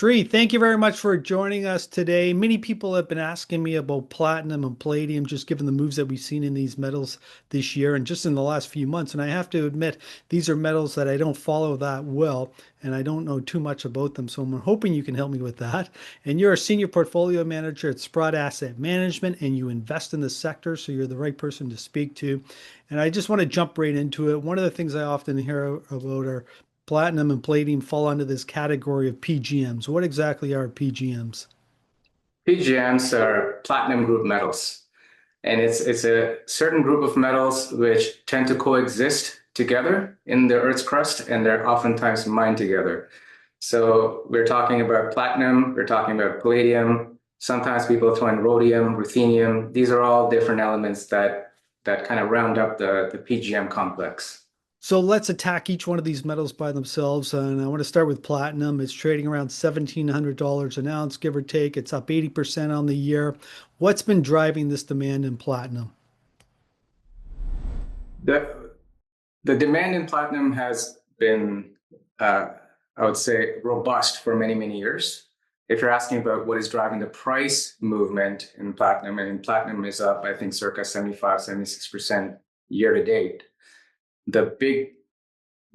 Sri, thank you very much for joining us today. Many people have been asking me about platinum and palladium, just given the moves that we've seen in these metals this year and just in the last few months. And I have to admit, these are metals that I don't follow that well, and I don't know too much about them. So I'm hoping you can help me with that. And you're a senior portfolio manager at Sprott Asset Management, and you invest in the sector, so you're the right person to speak to. And I just want to jump right into it. One of the things I often hear about are platinum and palladium fall under this category of PGMs. What exactly are PGMs? PGMs are platinum group metals, and it's a certain group of metals which tend to coexist together in the Earth's crust, and they're oftentimes mined together. So we're talking about platinum, we're talking about palladium. Sometimes people throw in rhodium, ruthenium. These are all different elements that kind of round up the PGM complex. So let's attack each one of these metals by themselves. And I want to start with platinum. It's trading around $1,700 an ounce, give or take. It's up 80% on the year. What's been driving this demand in platinum? The the demand in platinum has been, I would say, robust for many, many years. If you're asking about what is driving the price movement in platinum, and platinum is up, I think, circa 75, 76% year to date. The big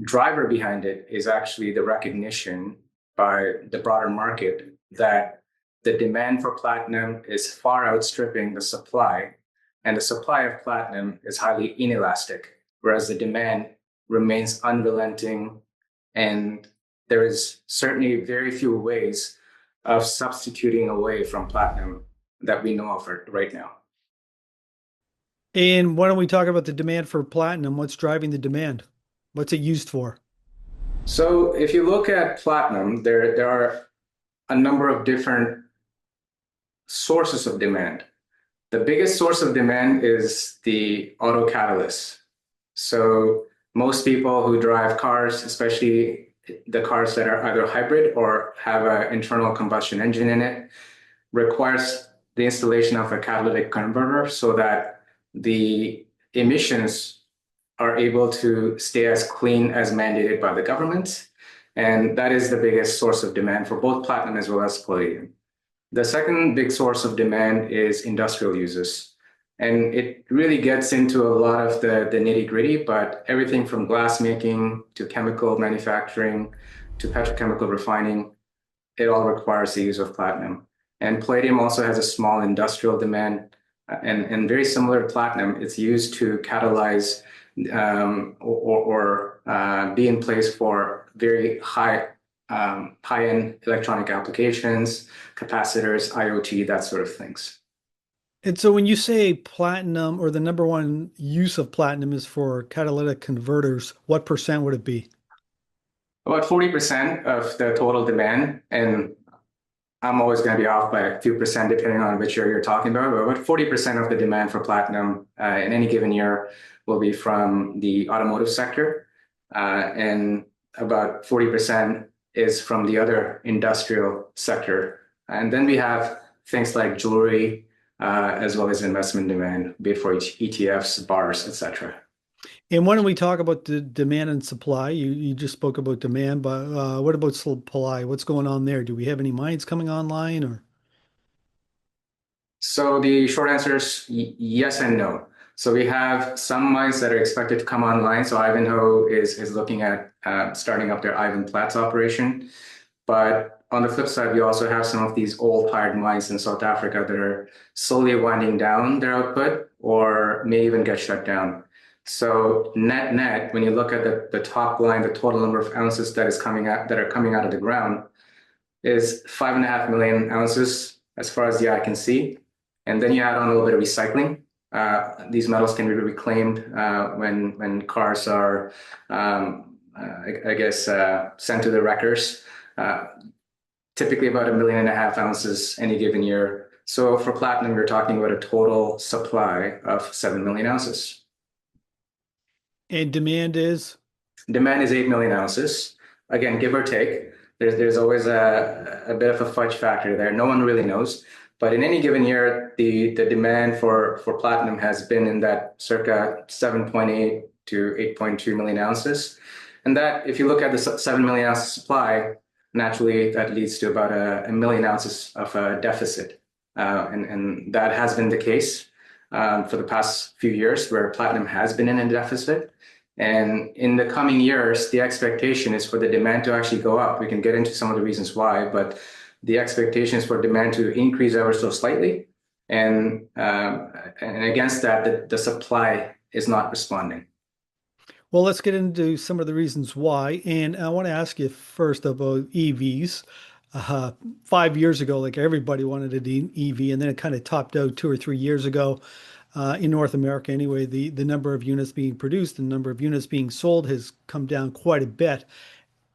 driver behind it is actually the recognition by the broader market that the demand for platinum is far outstripping the supply, and the supply of platinum is highly inelastic, whereas the demand remains unrelenting, and there is certainly very few ways of substituting away from platinum that we know of right now. And why don't we talk about the demand for platinum? What's driving the demand? What's it used for? So if you look at platinum, there are a number of different sources of demand. The biggest source of demand is the auto catalyst. So most people who drive cars, especially the cars that are either hybrid or have an internal combustion engine in it, requires the installation of a catalytic converter so that the emissions are able to stay as clean as mandated by the government. And that is the biggest source of demand for both platinum as well as palladium. The second big source of demand is industrial uses. And it really gets into a lot of the nitty gritty, but everything from glass making to chemical manufacturing to petrochemical refining, it all requires the use of platinum. And palladium also has a small industrial demand, and very similar to platinum, it's used to catalyze or be in place for very high-end electronic applications, capacitors, IoT, that sort of things. And so when you say platinum or the number one use of platinum is for catalytic converters, what percent would it be? About 40% of the total demand, and I'm always going to be off by a few percent depending on which year you're talking about, but about 40% of the demand for platinum in any given year will be from the automotive sector, and about 40% is from the other industrial sector. And then we have things like jewelry, as well as investment demand, be it for ETFs, bars, etc. And why don't we talk about the demand and supply? You just spoke about demand, but what about supply? What's going on there? Do we have any mines coming online or? So the short answer is yes and no. So we have some mines that are expected to come online. So Ivanhoe is looking at starting up their Ivan Platts operation. But on the flip side, we also have some of these old tired mines in South Africa that are slowly winding down their output or may even get shut down. So net, when you look at the top line, the total number of ounces that are coming out of the ground is 5.5 million ounces as far as the eye can see. And then you add on a little bit of recycling. These metals can be reclaimed when cars are, I guess, sent to the wreckers. Typically about 1.5 million ounces any given year. So for platinum, you're talking about a total supply of 7 million ounces. And demand is? Demand is 8 million ounces. Again, give or take. There's always a bit of a fudge factor there. No one really knows. But in any given year, the demand for platinum has been in that circa 7.8 to 8.2 million ounces. And that, if you look at the 7 million ounces supply, naturally that leads to about a million ounces of a deficit. And that has been the case for the past few years where platinum has been in a deficit. And in the coming years, the expectation is for the demand to actually go up. We can get into some of the reasons why, but the expectation is for demand to increase ever so slightly. And against that, the supply is not responding. Well, let's get into some of the reasons why. And I want to ask you first about EVs. Uh, 5 years ago, like everybody wanted an EV, and then it kind of topped out 2 or 3 years ago. In North America, anyway, the number of units being produced, the number of units being sold has come down quite a bit.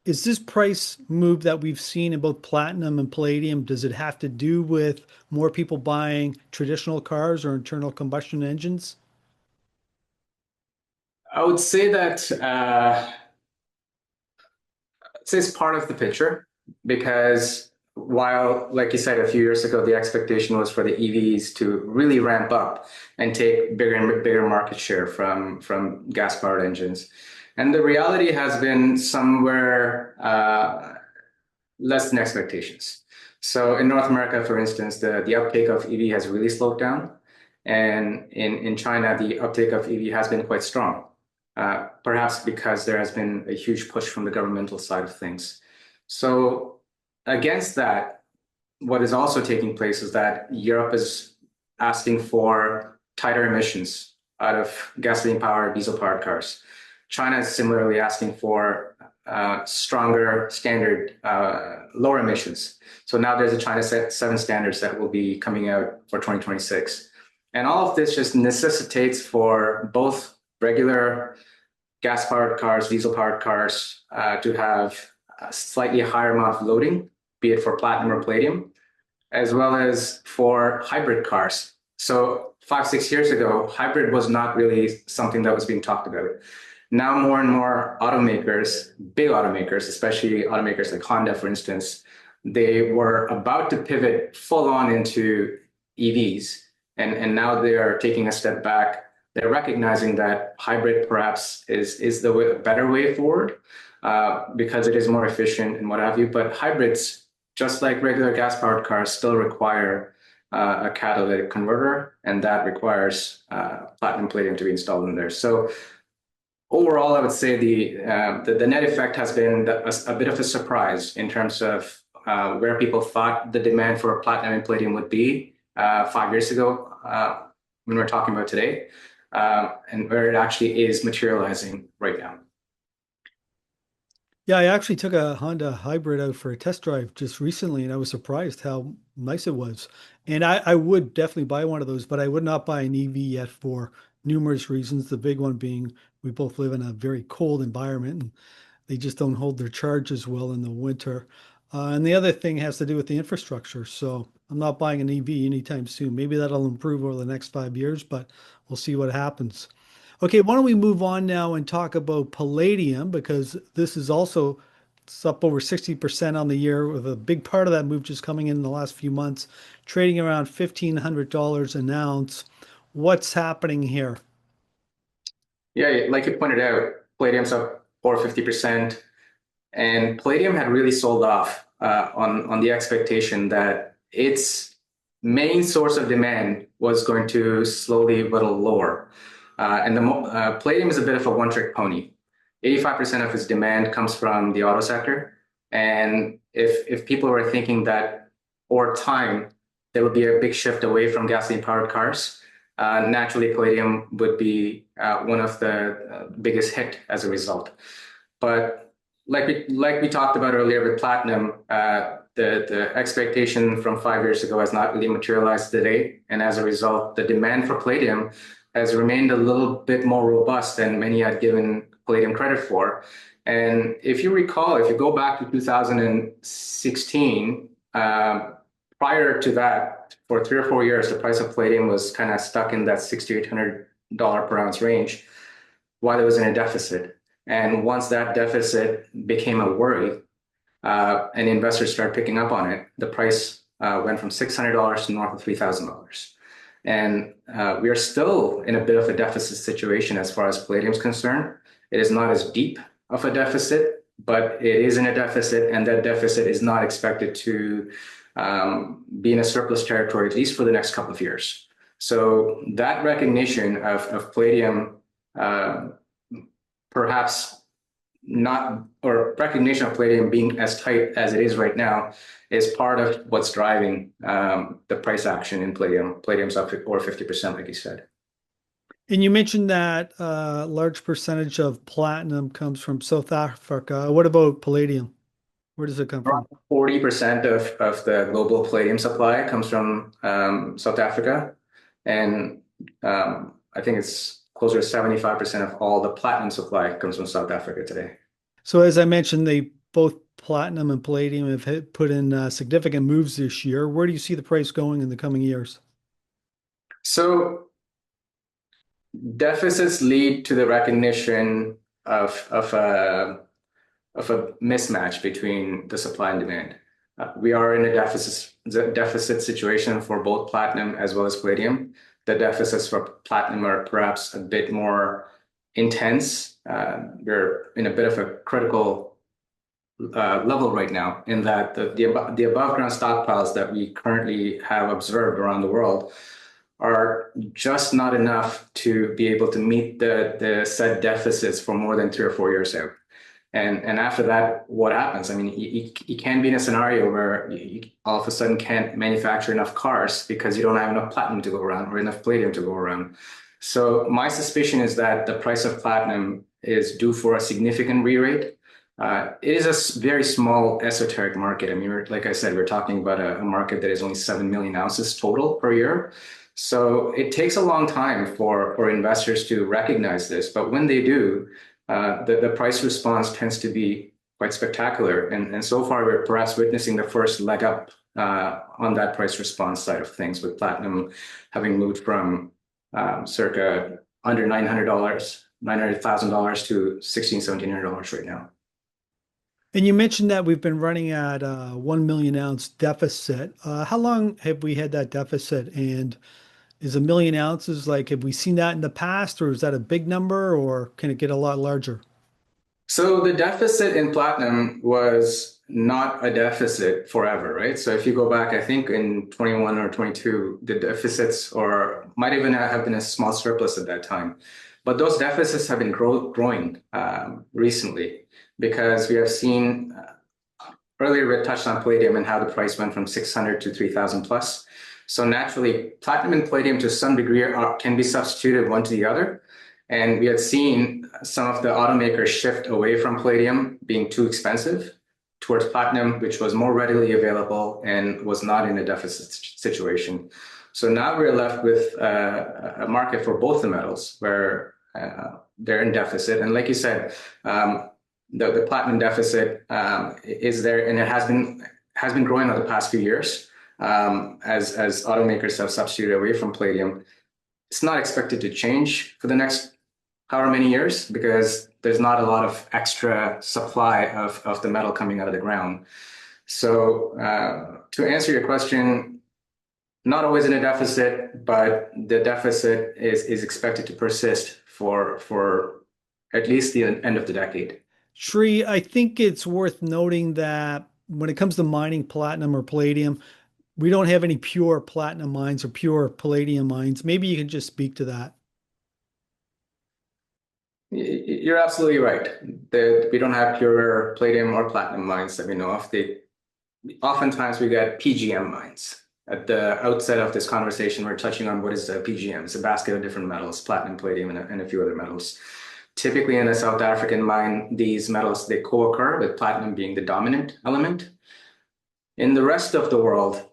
Is this price move that we've seen in both platinum and palladium, does it have to do with more people buying traditional cars or internal combustion engines? I would say that it's part of the picture because while, like you said, a few years ago, the expectation was for the EVs to really ramp up and take bigger and bigger market share from gas-powered engines. And the reality has been somewhere less than expectations. So in North America, for instance, the uptake of EV has really slowed down. And in China, the uptake of EV has been quite strong, perhaps because there has been a huge push from the governmental side of things. So against that, what is also taking place is that Europe is asking for tighter emissions out of gasoline-powered, diesel-powered cars. China is similarly asking for stronger standard, lower emissions. So now there's a China 7 standards that will be coming out for 2026. And all of this just necessitates for both regular gas-powered cars, diesel-powered cars to have a slightly higher amount of loading, be it for platinum or palladium, as well as for hybrid cars. So 5, 6 years ago, hybrid was not really something that was being talked about. Now more and more automakers, big automakers, especially automakers like Honda, for instance, they were about to pivot full on into EVs. And now they are taking a step back. They're recognizing that hybrid perhaps is the better way forward because it is more efficient and what have you. But hybrids, just like regular gas-powered cars, still require a catalytic converter, and that requires platinum palladium to be installed in there. So overall, I would say the net effect has been a bit of a surprise in terms of where people thought the demand for platinum and palladium would be 5 years ago when we're talking about today, and where it actually is materializing right now. Yeah, I actually took a Honda hybrid out for a test drive just recently, and I was surprised how nice it was. And I would definitely buy one of those, but I would not buy an EV yet for numerous reasons. The big one being we both live in a very cold environment, and they just don't hold their charge as well in the winter. And the other thing has to do with the infrastructure. So I'm not buying an EV anytime soon. Maybe that'll improve over the next 5 years, but we'll see what happens. Okay, why don't we move on now and talk about palladium because this is also it's up over 60% on the year with a big part of that move just coming in the last few months, trading around $1,500 an ounce. What's happening here? Yeah, like you pointed out, palladium's up over 50%. And Palladium had really sold off on the expectation that its main source of demand was going to slowly whittle lower. And Palladium is a bit of a one-trick pony. 85% of its demand comes from the auto sector. And if people were thinking that over time there would be a big shift away from gasoline-powered cars, naturally Palladium would be one of the biggest hit as a result. But like we talked about earlier with platinum, the expectation from 5 years ago has not really materialized today, and as a result, the demand for palladium has remained a little bit more robust than many had given palladium credit for. And if you recall, if you go back to 2016, prior to that, for 3 or 4 years, the price of palladium was kind of stuck in that $6,800 per ounce range while it was in a deficit. And once that deficit became a worry and investors started picking up on it, the price went from $600 to north of $3,000. And we are still in a bit of a deficit situation as far as palladium is concerned. It is not as deep of a deficit, but it is in a deficit, and that deficit is not expected to be in a surplus territory, at least for the next couple of years. So that recognition of palladium, uh, perhaps not, or recognition of palladium being as tight as it is right now, is part of what's driving the price action in palladium. Palladium's up over 50%, like you said. And you mentioned that a large percentage of platinum comes from South Africa. What about palladium? Where does it come Around from? 40% of the global palladium supply comes from South Africa. And I think it's closer to 75% of all the platinum supply comes from South Africa today. So as I mentioned, they both platinum and palladium have put in significant moves this year. Where do you see the price going in the coming years? So deficits lead to the recognition of a mismatch between the supply and demand. We are in a deficit situation for both platinum as well as palladium. The deficits for platinum are perhaps a bit more intense. We're in a bit of a critical level right now in that the above ground stockpiles that we currently have observed around the world are just not enough to be able to meet the said deficits for more than 3 or 4 years out. And after that, what happens? I mean, you can be in a scenario where you all of a sudden can't manufacture enough cars because you don't have enough platinum to go around or enough palladium to go around. So my suspicion is that the price of platinum is due for a significant re-rate. It is a very small esoteric market. I mean, like I said, we're talking about a market that is only 7 million ounces total per year. So it takes a long time for investors to recognize this. But when they do, the price response tends to be quite spectacular. And so far, we're perhaps witnessing the first leg up on that price response side of things, with platinum having moved from circa under $900, $900,000 to $1,600, $1,700 right now. And you mentioned that we've been running at a 1 million ounce deficit. How long have we had that deficit? And is a million ounces like, have we seen that in the past, or is that a big number, or can it get a lot larger? So the deficit in platinum was not a deficit forever, right? So if you go back, I think in 21 or 22, the deficits or might even have been a small surplus at that time. But those deficits have been growing recently because we have seen earlier we touched on palladium and how the price went from 600 to 3,000 plus. So naturally, platinum and palladium to some degree can be substituted one to the other. And we had seen some of the automakers shift away from palladium being too expensive towards platinum, which was more readily available and was not in a deficit situation. So now we're left with a market for both the metals where they're in deficit. And like you said, the platinum deficit is there, and it has been growing over the past few years as automakers have substituted away from palladium. It's not expected to change for the next however many years because there's not a lot of extra supply of the metal coming out of the ground. So to answer your question, not always in a deficit, but the deficit is expected to persist for at least the end of the decade. Sri, I think it's worth noting that when it comes to mining platinum or palladium, we don't have any pure platinum mines or pure palladium mines. Maybe you can just speak to that. You're absolutely right. We don't have pure palladium or platinum mines that we know of. Oftentimes we get PGM mines. At the outset of this conversation, we're touching on what is a PGM. It's a basket of different metals, platinum, palladium, and a few other metals. Typically in a South African mine, these metals, they co-occur with platinum being the dominant element. In the rest of the world,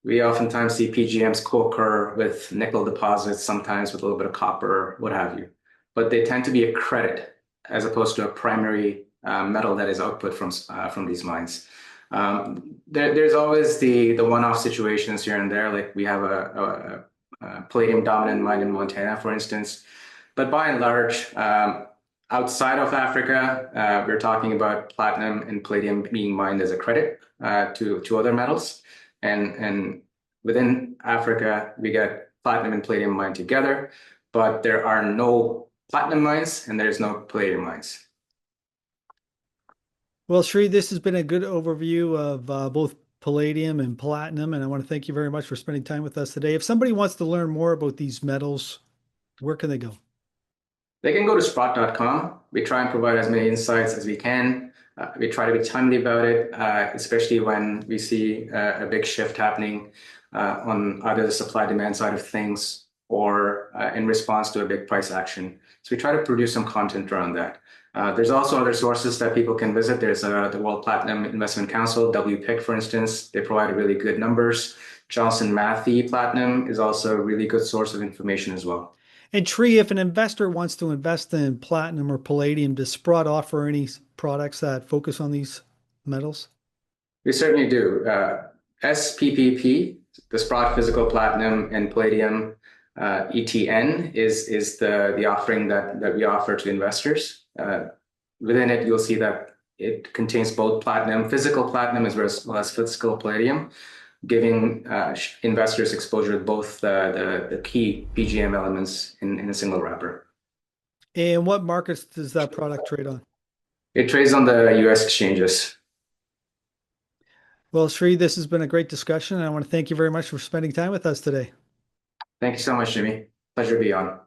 we oftentimes see PGMs co-occur with nickel deposits, sometimes with a little bit of copper, what have you. But they tend to be a credit as opposed to a primary metal that is output from these mines. There's always the one-off situations here and there, like we have a palladium dominant mine in Montana, for instance. But by and large, outside of Africa, we're talking about platinum and palladium being mined as a credit to other metals. And within Africa, we get platinum and palladium mined together, but there are no platinum mines and there's no palladium mines. Well, Sri, this has been a good overview of both palladium and platinum, and I want to thank you very much for spending time with us today. If somebody wants to learn more about these metals, where can they go? They can go to sprott.com. We try and provide as many insights as we can. We try to be timely about it, especially when we see a big shift happening on either the supply demand side of things or in response to a big price action. So we try to produce some content around that. There's also other sources that people can visit. There's the World Platinum Investment Council, WPIC, for instance. They provide really good numbers. Johnson Matthey Platinum is also a really good source of information as well. And Tree, if an investor wants to invest in platinum or palladium, does Sprott offer any products that focus on these metals? We certainly do. SPPP, the Sprott Physical Platinum and Palladium ETN, is the offering that we offer to investors. Within it, you'll see that it contains both physical platinum as well as physical palladium, giving investors exposure to both the key PGM elements in a single wrapper. And what markets does that product trade on? It trades on the US exchanges. Well, Sri, this has been a great discussion, and I want to thank you very much for spending time with us today. Thank you so much, Jimmy. Pleasure to be on.